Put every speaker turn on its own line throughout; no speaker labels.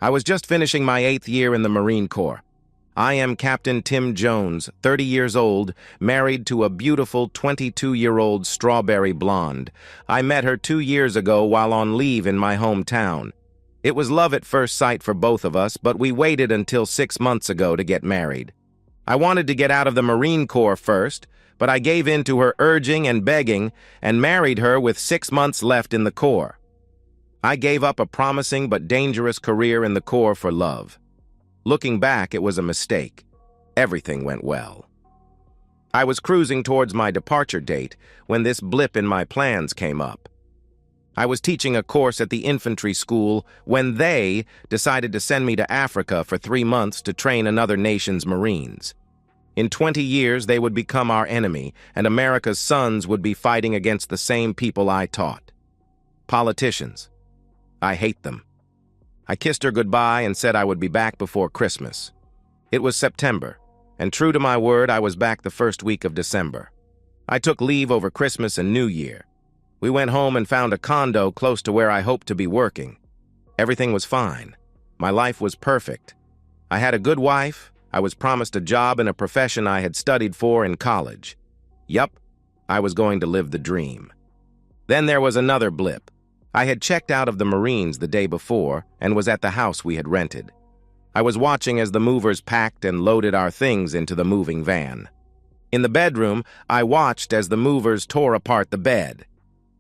I was just finishing my 8th year in the Marine Corps. I am Captain Tim Jones, 30 years old, married to a beautiful 22-year-old strawberry blonde. I met her 2 years ago while on leave in my hometown. It was love at first sight for both of us, but we waited until 6 months ago to get married. I wanted to get out of the Marine Corps first, but I gave in to her urging and begging and married her with 6 months left in the Corps. I gave up a promising but dangerous career in the Corps for love. Looking back, it was a mistake. Everything went well. I was cruising towards my departure date when this blip in my plans came up. I was teaching a course at the infantry school when they decided to send me to Africa for 3 months to train another nation's Marines. In 20 years, they would become our enemy, and America's sons would be fighting against the same people I taught. Politicians. I hate them. I kissed her goodbye and said I would be back before Christmas. It was September, and true to my word, I was back the first week of December. I took leave over Christmas and New Year. We went home and found a condo close to where I hoped to be working. Everything was fine. My life was perfect. I had a good wife. I was promised a job in a profession I had studied for in college. Yup, I was going to live the dream. Then there was another blip. I had checked out of the Marines the day before and was at the house we had rented. I was watching as the movers packed and loaded our things into the moving van. In the bedroom, I watched as the movers tore apart the bed.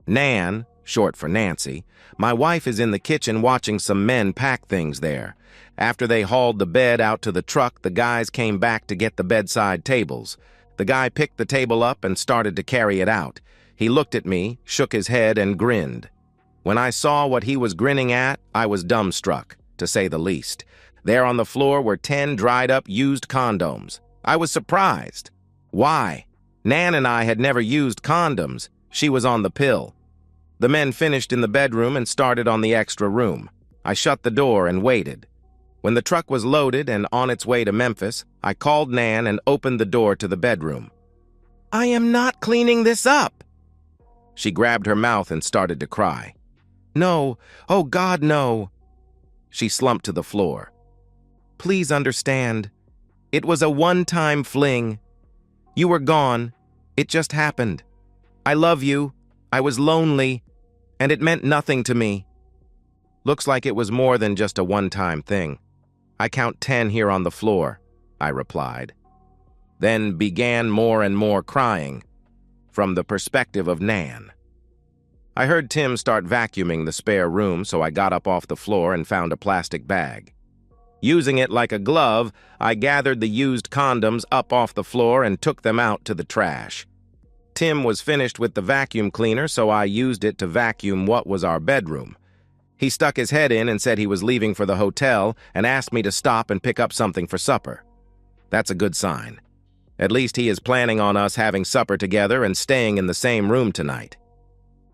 Nan, short for Nancy, my wife, is in the kitchen watching some men pack things there. After they hauled the bed out to the truck, the guys came back to get the bedside tables. The guy picked the table up and started to carry it out. He looked at me, shook his head, and grinned. When I saw what he was grinning at, I was dumbstruck, to say the least. There on the floor were 10 dried-up used condoms. I was surprised. Why? Nan and I had never used condoms. She was on the pill. The men finished in the bedroom and started on the extra room. I shut the door and waited. When the truck was loaded and on its way to Memphis, I called Nan and opened the door to the bedroom. "I am not cleaning this up." She grabbed her mouth and started to cry. "No, oh God, no." She slumped to the floor. "Please understand. It was a one-time fling. You were gone. It just happened. I love you. I was lonely, and it meant nothing to me." "Looks like it was more than just a one-time thing. I count 10 here on the floor," I replied. Then began more and more crying, from the perspective of Nan. I heard Tim start vacuuming the spare room, so I got up off the floor and found a plastic bag. Using it like a glove, I gathered the used condoms up off the floor and took them out to the trash. Tim was finished with the vacuum cleaner, so I used it to vacuum what was our bedroom. He stuck his head in and said he was leaving for the hotel and asked me to stop and pick up something for supper. That's a good sign. At least he is planning on us having supper together and staying in the same room tonight.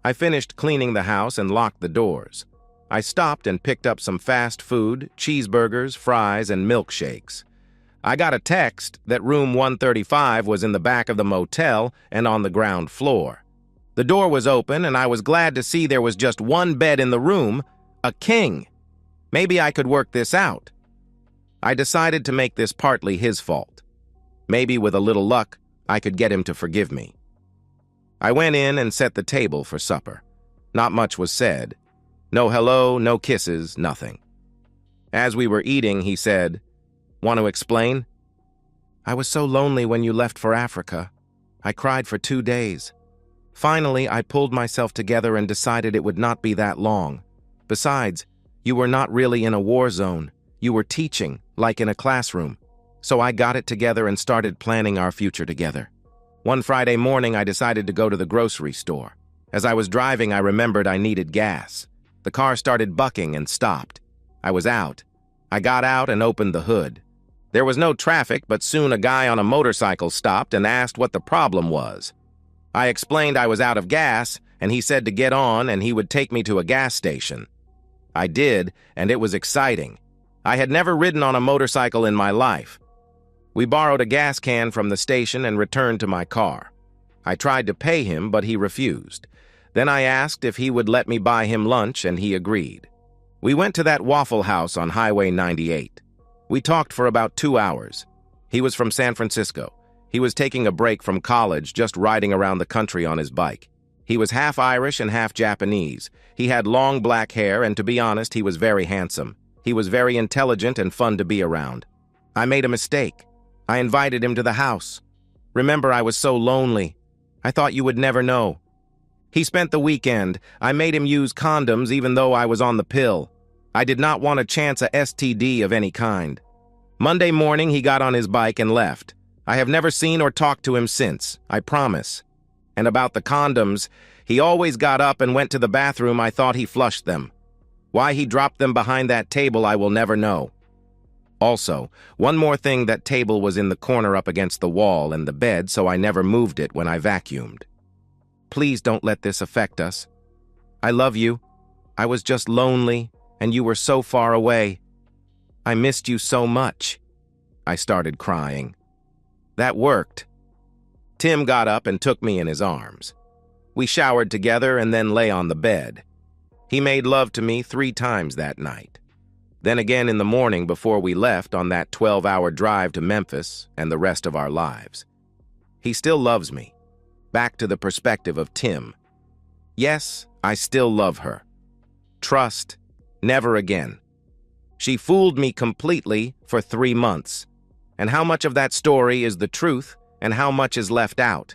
I finished cleaning the house and locked the doors. I stopped and picked up some fast food, cheeseburgers, fries, and milkshakes. I got a text that room 135 was in the back of the motel and on the ground floor. The door was open, and I was glad to see there was just one bed in the room, a king. Maybe I could work this out. I decided to make this partly his fault. Maybe with a little luck, I could get him to forgive me. I went in and set the table for supper. Not much was said. No hello, no kisses, nothing. As we were eating, he said, "Want to explain? I was so lonely when you left for Africa. I cried for 2 days. Finally, I pulled myself together and decided it would not be that long. Besides, you were not really in a war zone. You were teaching, like in a classroom. So I got it together and started planning our future together. One Friday morning, I decided to go to the grocery store. As I was driving, I remembered I needed gas. The car started bucking and stopped. I was out. I got out and opened the hood. There was no traffic, but soon a guy on a motorcycle stopped and asked what the problem was. I explained I was out of gas, and he said to get on and he would take me to a gas station. I did, and it was exciting. I had never ridden on a motorcycle in my life. We borrowed a gas can from the station and returned to my car. I tried to pay him, but he refused. Then I asked if he would let me buy him lunch, and he agreed. We went to that Waffle House on Highway 98. We talked for about 2 hours. He was from San Francisco. He was taking a break from college, just riding around the country on his bike. He was half Irish and half Japanese. He had long black hair, and to be honest, he was very handsome. He was very intelligent and fun to be around. I made a mistake. I invited him to the house. Remember, I was so lonely. I thought you would never know. He spent the weekend. I made him use condoms even though I was on the pill. I did not want to chance a STD of any kind. Monday morning, he got on his bike and left. I have never seen or talked to him since, I promise. And about the condoms, he always got up and went to the bathroom. I thought he flushed them. Why he dropped them behind that table, I will never know. Also, one more thing, that table was in the corner up against the wall and the bed, so I never moved it when I vacuumed. Please don't let this affect us. I love you. I was just lonely, and you were so far away. I missed you so much. I started crying. That worked. Tim got up and took me in his arms. We showered together and then lay on the bed. He made love to me 3 times that night. Then again in the morning before we left on that 12-hour drive to Memphis and the rest of our lives. He still loves me. Back to the perspective of Tim. Yes, I still love her. Trust, never again. She fooled me completely for 3 months. And how much of that story is the truth and how much is left out?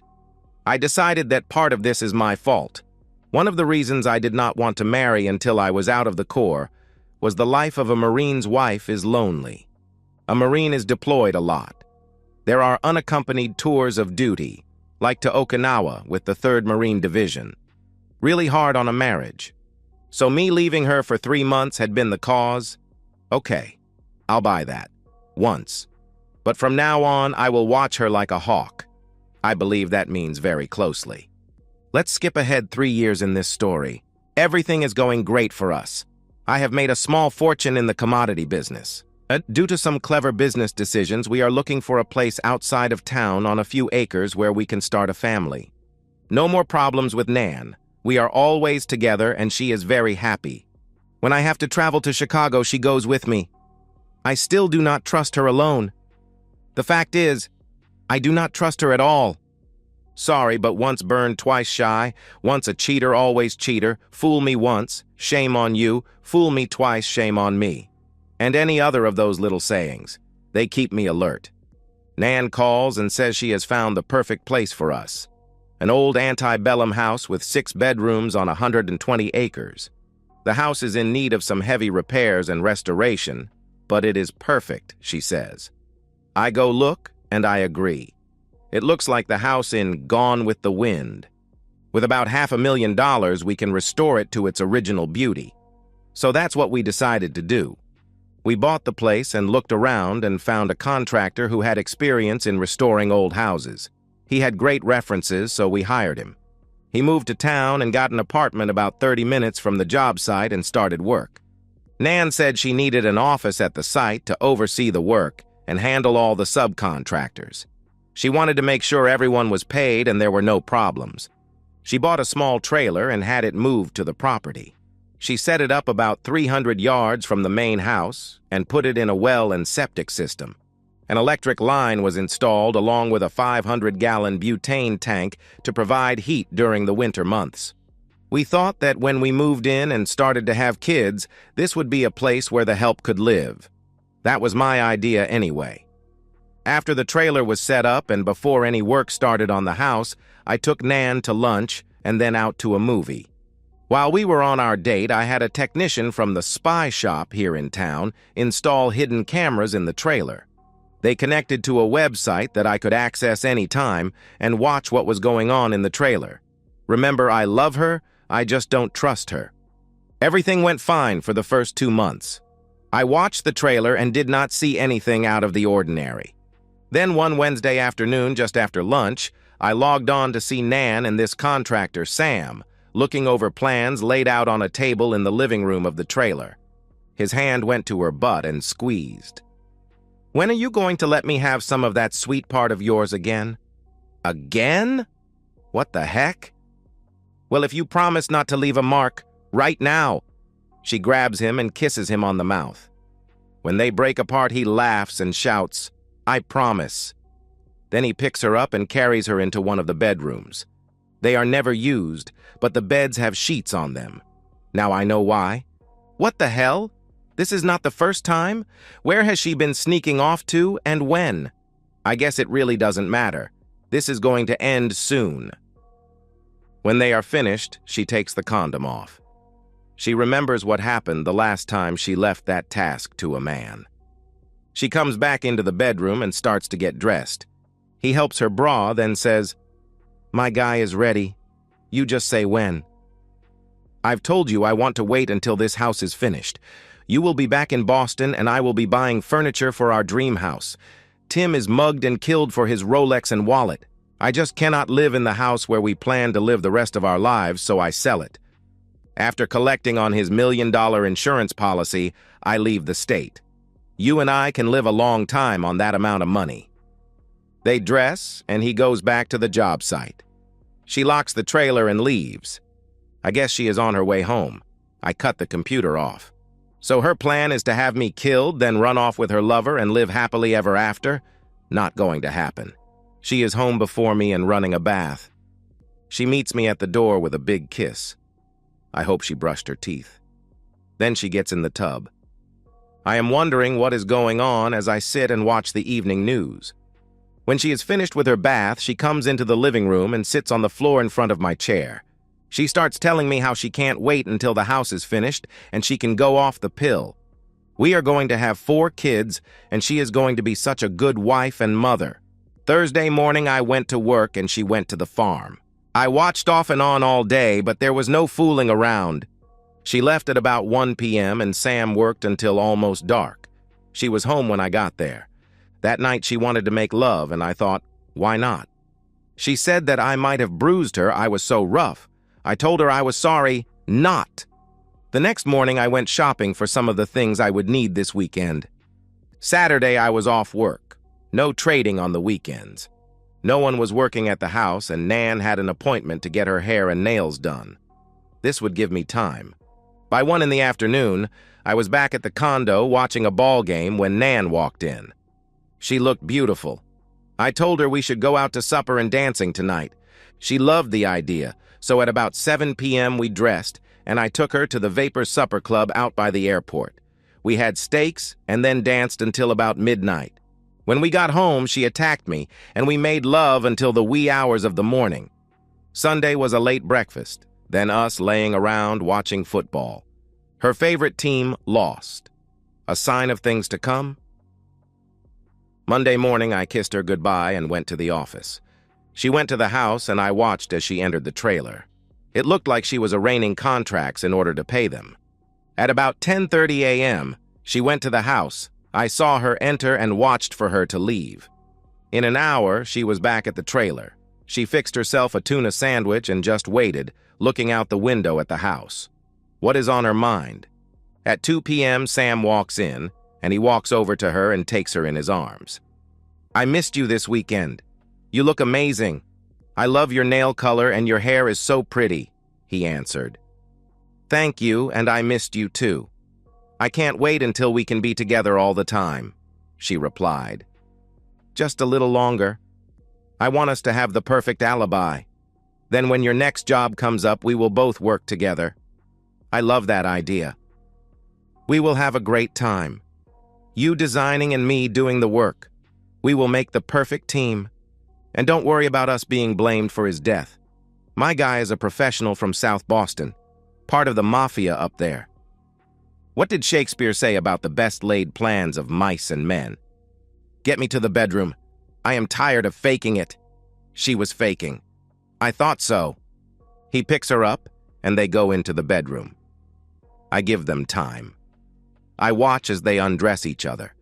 I decided that part of this is my fault. One of the reasons I did not want to marry until I was out of the Corps was the life of a Marine's wife is lonely. A Marine is deployed a lot. There are unaccompanied tours of duty, like to Okinawa with the 3rd Marine Division. Really hard on a marriage. So me leaving her for 3 months had been the cause? Okay, I'll buy that. Once. But from now on, I will watch her like a hawk. I believe that means very closely. Let's skip ahead 3 years in this story. Everything is going great for us. I have made a small fortune in the commodity business. Due to some clever business decisions, we are looking for a place outside of town on a few acres where we can start a family. No more problems with Nan. We are always together and she is very happy. When I have to travel to Chicago, she goes with me. I still do not trust her alone. The fact is, I do not trust her at all. Sorry, but once burned, twice shy. Once a cheater, always cheater. Fool me once, shame on you. Fool me twice, shame on me. And any other of those little sayings. They keep me alert. Nan calls and says she has found the perfect place for us. An old antebellum house with 6 bedrooms on 120 acres. The house is in need of some heavy repairs and restoration, but it is perfect, she says. I go look, and I agree. It looks like the house in Gone with the Wind. With about $500,000, we can restore it to its original beauty. So that's what we decided to do. We bought the place and looked around and found a contractor who had experience in restoring old houses. He had great references, so we hired him. He moved to town and got an apartment about 30 minutes from the job site and started work. Nan said she needed an office at the site to oversee the work and handle all the subcontractors. She wanted to make sure everyone was paid and there were no problems. She bought a small trailer and had it moved to the property. She set it up about 300 yards from the main house and put it in a well and septic system. An electric line was installed along with a 500-gallon butane tank to provide heat during the winter months. We thought that when we moved in and started to have kids, this would be a place where the help could live. That was my idea anyway. After the trailer was set up and before any work started on the house, I took Nan to lunch and then out to a movie. While we were on our date, I had a technician from the spy shop here in town install hidden cameras in the trailer. They connected to a website that I could access anytime and watch what was going on in the trailer. Remember, I love her, I just don't trust her. Everything went fine for the first 2 months. I watched the trailer and did not see anything out of the ordinary. Then one Wednesday afternoon, just after lunch, I logged on to see Nan and this contractor, Sam, looking over plans laid out on a table in the living room of the trailer. His hand went to her butt and squeezed. When are you going to let me have some of that sweet part of yours again? Again? What the heck? Well, if you promise not to leave a mark, right now. She grabs him and kisses him on the mouth. When they break apart, he laughs and shouts, "I promise." Then he picks her up and carries her into one of the bedrooms. They are never used, but the beds have sheets on them. Now I know why. What the hell? This is not the first time? Where has she been sneaking off to, and when? I guess it really doesn't matter. This is going to end soon. When they are finished, she takes the condom off. She remembers what happened the last time she left that task to a man. She comes back into the bedroom and starts to get dressed. He helps her bra, then says, "My guy is ready. You just say when." "I've told you I want to wait until this house is finished. You will be back in Boston and I will be buying furniture for our dream house. Tim is mugged and killed for his Rolex and wallet. I just cannot live in the house where we plan to live the rest of our lives, so I sell it. After collecting on his $1 million insurance policy, I leave the state. You and I can live a long time on that amount of money." They dress, and he goes back to the job site. She locks the trailer and leaves. I guess she is on her way home. I cut the computer off. So her plan is to have me killed, then run off with her lover and live happily ever after? Not going to happen. She is home before me and running a bath. She meets me at the door with a big kiss. I hope she brushed her teeth. Then she gets in the tub. I am wondering what is going on as I sit and watch the evening news. When she is finished with her bath, she comes into the living room and sits on the floor in front of my chair. She starts telling me how she can't wait until the house is finished and she can go off the pill. We are going to have 4 kids, and she is going to be such a good wife and mother. Thursday morning, I went to work and she went to the farm. I watched off and on all day, but there was no fooling around. She left at about 1 p.m. and Sam worked until almost dark. She was home when I got there. That night she wanted to make love, and I thought, why not? She said that I might have bruised her, I was so rough. I told her I was sorry, not. The next morning I went shopping for some of the things I would need this weekend. Saturday I was off work. No trading on the weekends. No one was working at the house, and Nan had an appointment to get her hair and nails done. This would give me time. By 1 in the afternoon, I was back at the condo watching a ball game when Nan walked in. She looked beautiful. I told her we should go out to supper and dancing tonight. She loved the idea, so at about 7 p.m. we dressed, and I took her to the Vapor Supper Club out by the airport. We had steaks and then danced until about midnight. When we got home, she attacked me, and we made love until the wee hours of the morning. Sunday was a late breakfast, then us laying around watching football. Her favorite team lost. A sign of things to come? Monday morning, I kissed her goodbye and went to the office. She went to the house, and I watched as she entered the trailer. It looked like she was arraigning contracts in order to pay them. At about 10:30 a.m., she went to the house. I saw her enter and watched for her to leave. In an hour, she was back at the trailer. She fixed herself a tuna sandwich and just waited, looking out the window at the house. What is on her mind? At 2 p.m., Sam walks in, and he walks over to her and takes her in his arms. "I missed you this weekend. You look amazing. I love your nail color and your hair is so pretty," he answered. "Thank you, and I missed you too. I can't wait until we can be together all the time," she replied. "Just a little longer. I want us to have the perfect alibi. Then when your next job comes up, we will both work together. I love that idea. We will have a great time. You designing and me doing the work. We will make the perfect team. And don't worry about us being blamed for his death. My guy is a professional from South Boston, part of the mafia up there. What did Shakespeare say about the best laid plans of mice and men? Get me to the bedroom. I am tired of faking it." She was faking. I thought so. He picks her up, and they go into the bedroom. I give them time. I watch as they undress each other.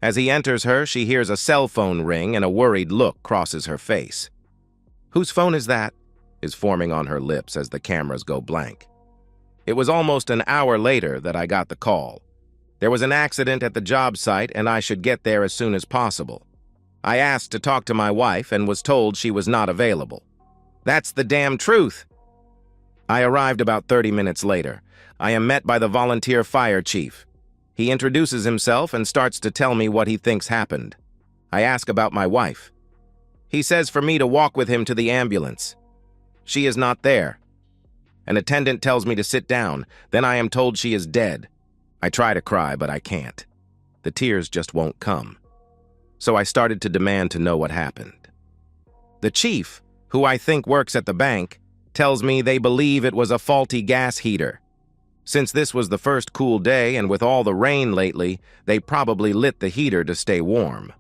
As he enters her, she hears a cell phone ring and a worried look crosses her face. "Whose phone is that?" is forming on her lips as the cameras go blank. It was almost an hour later that I got the call. There was an accident at the job site and I should get there as soon as possible. I asked to talk to my wife and was told she was not available. That's the damn truth. I arrived about 30 minutes later. I am met by the volunteer fire chief. He introduces himself and starts to tell me what he thinks happened. I ask about my wife. He says for me to walk with him to the ambulance. She is not there. An attendant tells me to sit down. Then I am told she is dead. I try to cry, but I can't. The tears just won't come. So I started to demand to know what happened. The chief, who I think works at the bank, tells me they believe it was a faulty gas heater. Since this was the first cool day and with all the rain lately, they probably lit the heater to stay warm.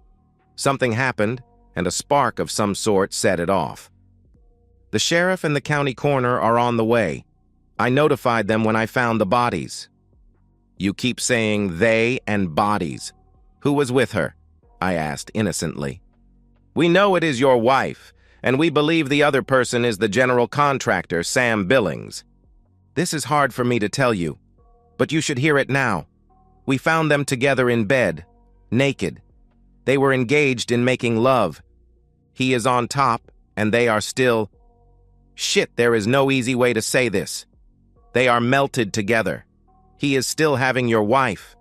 Something happened, and a spark of some sort set it off. The sheriff and the county coroner are on the way. I notified them when I found the bodies. You keep saying they and bodies. Who was with her? I asked innocently. We know it is your wife, and we believe the other person is the general contractor, Sam Billings. This is hard for me to tell you, but you should hear it now. We found them together in bed, naked. They were engaged in making love. He is on top, and they are still... Shit, there is no easy way to say this. They are melted together. He is still having your wife.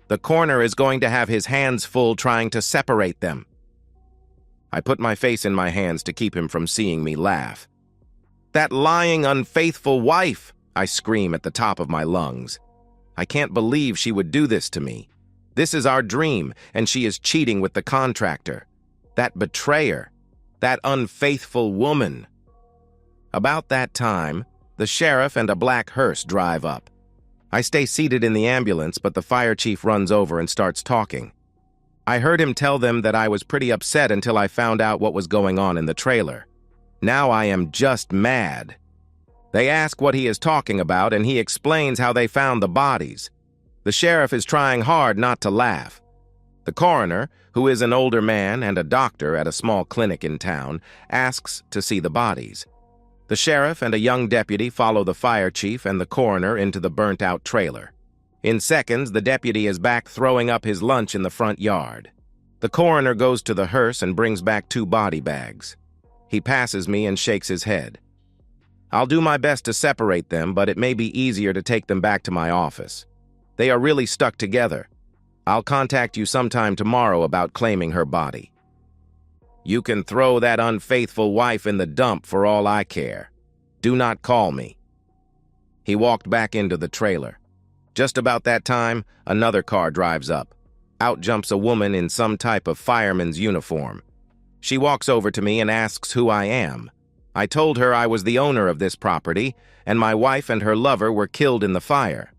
The coroner is going to have his hands full trying to separate them. I put my face in my hands to keep him from seeing me laugh. That lying, unfaithful wife, I scream at the top of my lungs. I can't believe she would do this to me. This is our dream, and she is cheating with the contractor. That betrayer. That unfaithful woman. About that time, the sheriff and a black hearse drive up. I stay seated in the ambulance, but the fire chief runs over and starts talking. I heard him tell them that I was pretty upset until I found out what was going on in the trailer. Now I am just mad. They ask what he is talking about, and he explains how they found the bodies. The sheriff is trying hard not to laugh. The coroner, who is an older man and a doctor at a small clinic in town, asks to see the bodies. The sheriff and a young deputy follow the fire chief and the coroner into the burnt-out trailer. In seconds, the deputy is back throwing up his lunch in the front yard. The coroner goes to the hearse and brings back 2 body bags. He passes me and shakes his head. I'll do my best to separate them, but it may be easier to take them back to my office. They are really stuck together. I'll contact you sometime tomorrow about claiming her body. You can throw that unfaithful wife in the dump for all I care. Do not call me. He walked back into the trailer. Just about that time, another car drives up. Out jumps a woman in some type of fireman's uniform. She walks over to me and asks who I am. I told her I was the owner of this property, and my wife and her lover were killed in the fire.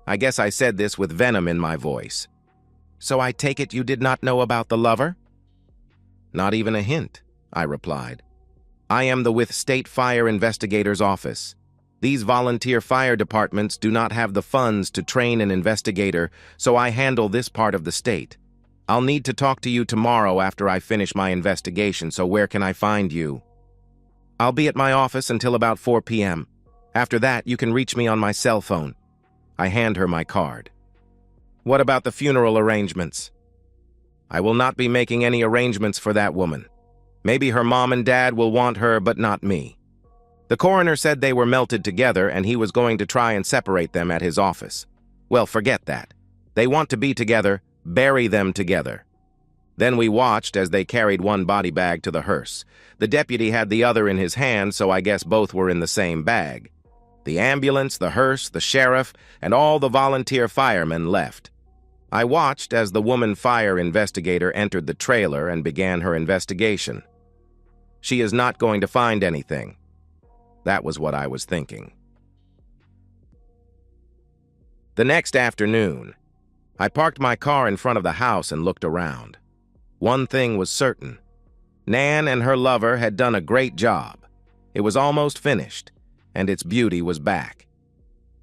I guess I said this with venom in my voice. So I take it you did not know about the lover? Not even a hint, I replied. I am with State Fire Investigator's Office. These volunteer fire departments do not have the funds to train an investigator, so I handle this part of the state. I'll need to talk to you tomorrow after I finish my investigation, so where can I find you? I'll be at my office until about 4 p.m. After that, you can reach me on my cell phone. I hand her my card. What about the funeral arrangements? I will not be making any arrangements for that woman. Maybe her mom and dad will want her, but not me. The coroner said they were melted together and he was going to try and separate them at his office. Well, forget that. They want to be together, bury them together. Then we watched as they carried one body bag to the hearse. The deputy had the other in his hand, so I guess both were in the same bag. The ambulance, the hearse, the sheriff, and all the volunteer firemen left. I watched as the woman fire investigator entered the trailer and began her investigation. She is not going to find anything. That was what I was thinking. The next afternoon, I parked my car in front of the house and looked around. One thing was certain. Nan and her lover had done a great job. It was almost finished, and its beauty was back.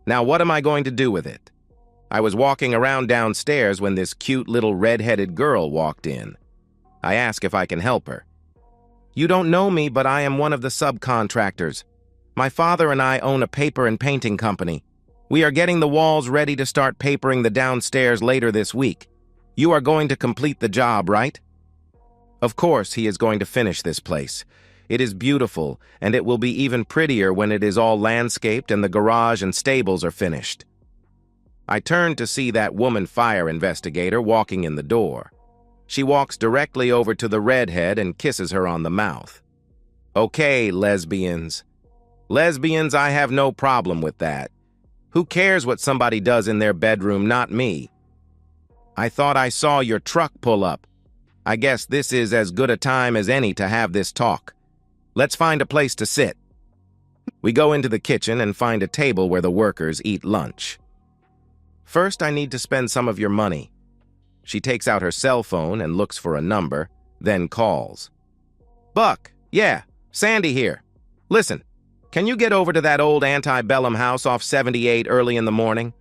Now what am I going to do with it? I was walking around downstairs when this cute little red-headed girl walked in. I asked if I can help her. You don't know me, but I am one of the subcontractors. My father and I own a paper and painting company. We are getting the walls ready to start papering the downstairs later this week. You are going to complete the job, right? Of course he is going to finish this place. It is beautiful, and it will be even prettier when it is all landscaped and the garage and stables are finished. I turned to see that woman fire investigator walking in the door. She walks directly over to the redhead and kisses her on the mouth. Okay, lesbians. Lesbians, I have no problem with that. Who cares what somebody does in their bedroom, not me. I thought I saw your truck pull up. I guess this is as good a time as any to have this talk. Let's find a place to sit. We go into the kitchen and find a table where the workers eat lunch. First, I need to spend some of your money. She takes out her cell phone and looks for a number, then calls. Buck, yeah, Sandy here. Listen, can you get over to that old antebellum house off 78 early in the morning?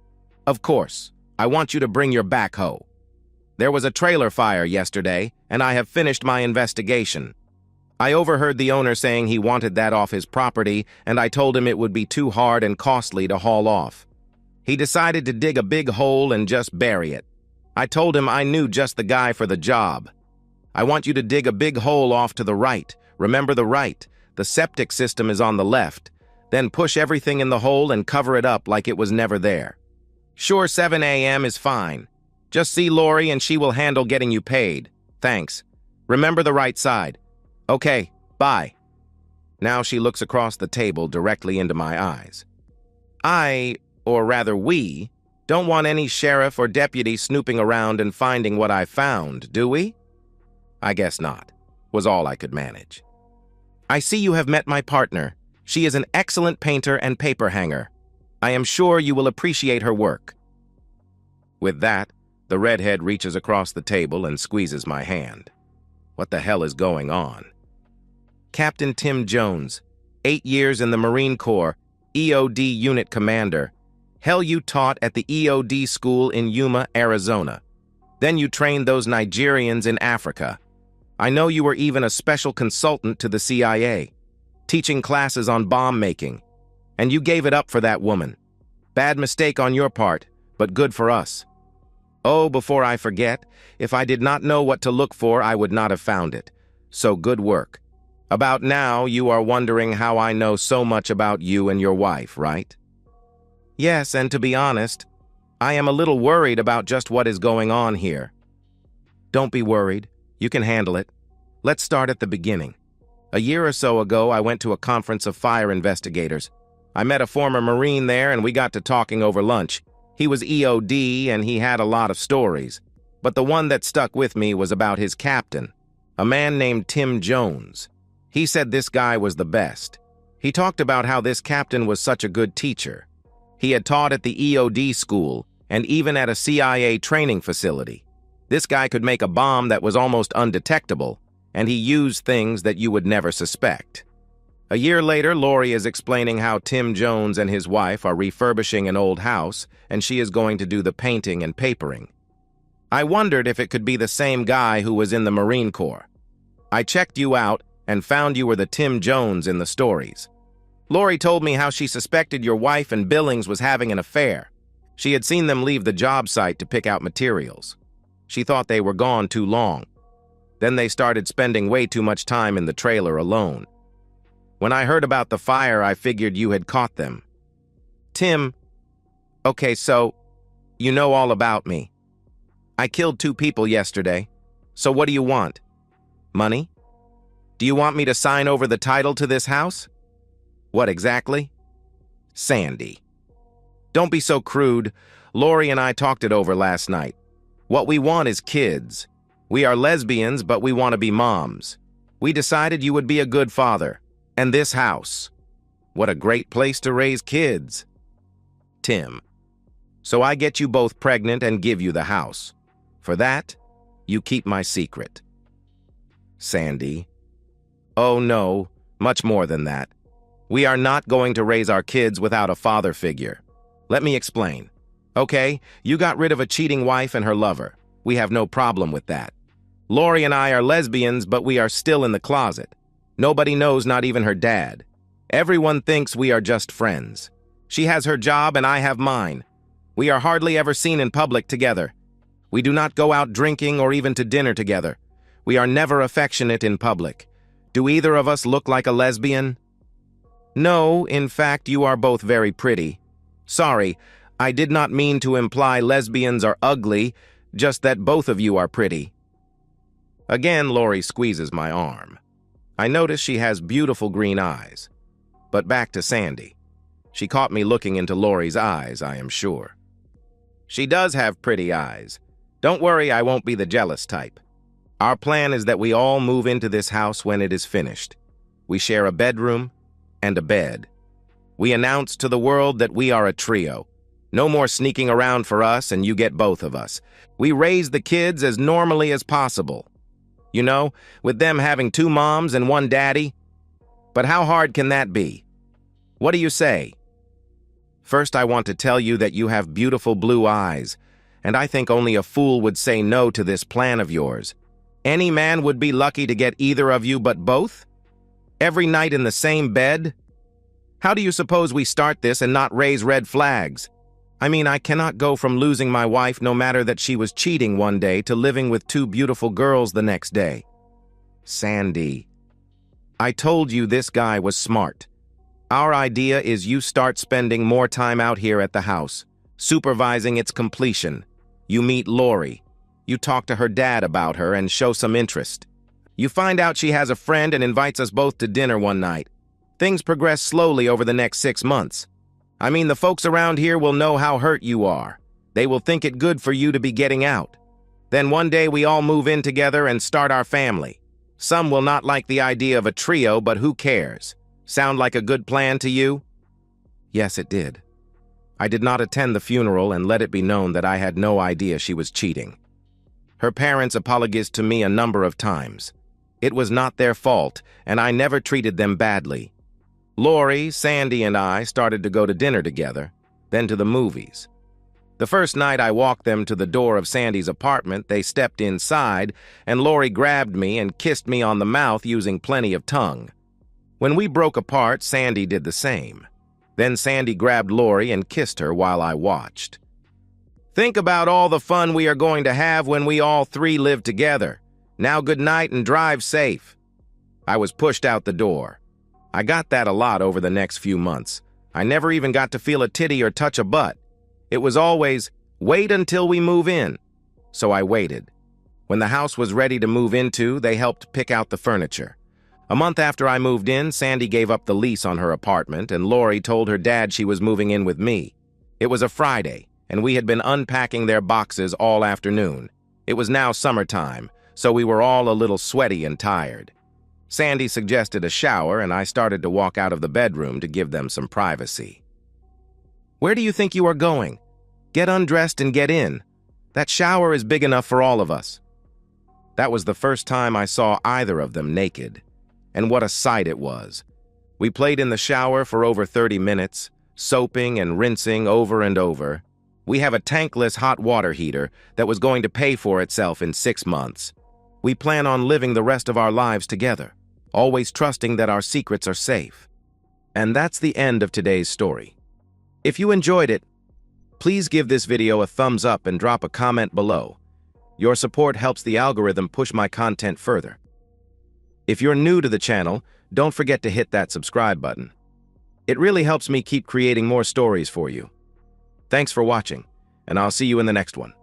Of course. I want you to bring your backhoe. There was a trailer fire yesterday, and I have finished my investigation. I overheard the owner saying he wanted that off his property, and I told him it would be too hard and costly to haul off. He decided to dig a big hole and just bury it. I told him I knew just the guy for the job. I want you to dig a big hole off to the right. Remember the right. The septic system is on the left. Then push everything in the hole and cover it up like it was never there. Sure, 7 a.m. is fine. Just see Lori and she will handle getting you paid. Thanks. Remember the right side. Okay, bye. Now she looks across the table directly into my eyes. Or rather we, don't want any sheriff or deputy snooping around and finding what I found, do we? I guess not, was all I could manage. I see you have met my partner. She is an excellent painter and paper hanger. I am sure you will appreciate her work. With that, the redhead reaches across the table and squeezes my hand. What the hell is going on? Captain Tim Jones, 8 years in the Marine Corps, EOD unit commander. Hell, you taught at the EOD school in Yuma, Arizona. Then you trained those Nigerians in Africa. I know you were even a special consultant to the CIA, teaching classes on bomb making. And you gave it up for that woman. Bad mistake on your part, but good for us. Oh, before I forget, if I did not know what to look for, I would not have found it. So good work. About now, you are wondering how I know so much about you and your wife, right? Yes, and to be honest, I am a little worried about just what is going on here. Don't be worried. You can handle it. Let's start at the beginning. A year or so ago, I went to a conference of fire investigators. I met a former Marine there and we got to talking over lunch. He was EOD and he had a lot of stories. But the one that stuck with me was about his captain, a man named Tim Jones. He said this guy was the best. He talked about how this captain was such a good teacher. He had taught at the EOD school and even at a CIA training facility. This guy could make a bomb that was almost undetectable, and he used things that you would never suspect. A year later, Lori is explaining how Tim Jones and his wife are refurbishing an old house, and she is going to do the painting and papering. I wondered if it could be the same guy who was in the Marine Corps. I checked you out and found you were the Tim Jones in the stories. Lori told me how she suspected your wife and Billings was having an affair. She had seen them leave the job site to pick out materials. She thought they were gone too long. Then they started spending way too much time in the trailer alone. When I heard about the fire, I figured you had caught them. Tim, okay, so you know all about me. I killed 2 people yesterday. So what do you want? Money? Do you want me to sign over the title to this house? What exactly? Sandy. Don't be so crude. Lori and I talked it over last night. What we want is kids. We are lesbians, but we want to be moms. We decided you would be a good father. And this house. What a great place to raise kids. Tim. So I get you both pregnant and give you the house. For that, you keep my secret. Sandy. Oh no, much more than that. We are not going to raise our kids without a father figure. Let me explain. Okay, you got rid of a cheating wife and her lover. We have no problem with that. Lori and I are lesbians, but we are still in the closet. Nobody knows, not even her dad. Everyone thinks we are just friends. She has her job and I have mine. We are hardly ever seen in public together. We do not go out drinking or even to dinner together. We are never affectionate in public. Do either of us look like a lesbian? No, in fact, you are both very pretty. Sorry, I did not mean to imply lesbians are ugly, just that both of you are pretty. Again, Lori squeezes my arm. I notice she has beautiful green eyes. But back to Sandy. She caught me looking into Lori's eyes, I am sure. She does have pretty eyes. Don't worry, I won't be the jealous type. Our plan is that we all move into this house when it is finished. We share a bedroom and a bed. We announce to the world that we are a trio. No more sneaking around for us and you get both of us. We raise the kids as normally as possible. You know, with them having 2 moms and 1 daddy. But how hard can that be? What do you say? First, I want to tell you that you have beautiful blue eyes, and I think only a fool would say no to this plan of yours. Any man would be lucky to get either of you but both? Every night in the same bed? How do you suppose we start this and not raise red flags? I mean, I cannot go from losing my wife no matter that she was cheating one day to living with 2 beautiful girls the next day. Sandy, I told you this guy was smart. Our idea is you start spending more time out here at the house, supervising its completion. You meet Lori. You talk to her dad about her and show some interest. You find out she has a friend and invites us both to dinner one night. Things progress slowly over the next 6 months. I mean, the folks around here will know how hurt you are. They will think it good for you to be getting out. Then one day we all move in together and start our family. Some will not like the idea of a trio, but who cares? Sound like a good plan to you? Yes, it did. I did not attend the funeral and let it be known that I had no idea she was cheating. Her parents apologized to me a number of times. It was not their fault, and I never treated them badly. Lori, Sandy, and I started to go to dinner together, then to the movies. The first night I walked them to the door of Sandy's apartment, they stepped inside, and Lori grabbed me and kissed me on the mouth using plenty of tongue. When we broke apart, Sandy did the same. Then Sandy grabbed Lori and kissed her while I watched. Think about all the fun we are going to have when we all 3 live together. Now good night and drive safe. I was pushed out the door. I got that a lot over the next few months. I never even got to feel a titty or touch a butt. It was always, wait until we move in. So I waited. When the house was ready to move into, they helped pick out the furniture. A month after I moved in, Sandy gave up the lease on her apartment, and Lori told her dad she was moving in with me. It was a Friday, and we had been unpacking their boxes all afternoon. It was now summertime, so we were all a little sweaty and tired. Sandy suggested a shower, and I started to walk out of the bedroom to give them some privacy. Where do you think you are going? Get undressed and get in. That shower is big enough for all of us. That was the first time I saw either of them naked. And what a sight it was. We played in the shower for over 30 minutes, soaping and rinsing over and over. We have a tankless hot water heater that was going to pay for itself in 6 months. We plan on living the rest of our lives together, always trusting that our secrets are safe. And that's the end of today's story. If you enjoyed it, please give this video a thumbs up and drop a comment below. Your support helps the algorithm push my content further. If you're new to the channel, don't forget to hit that subscribe button. It really helps me keep creating more stories for you. Thanks for watching, and I'll see you in the next one.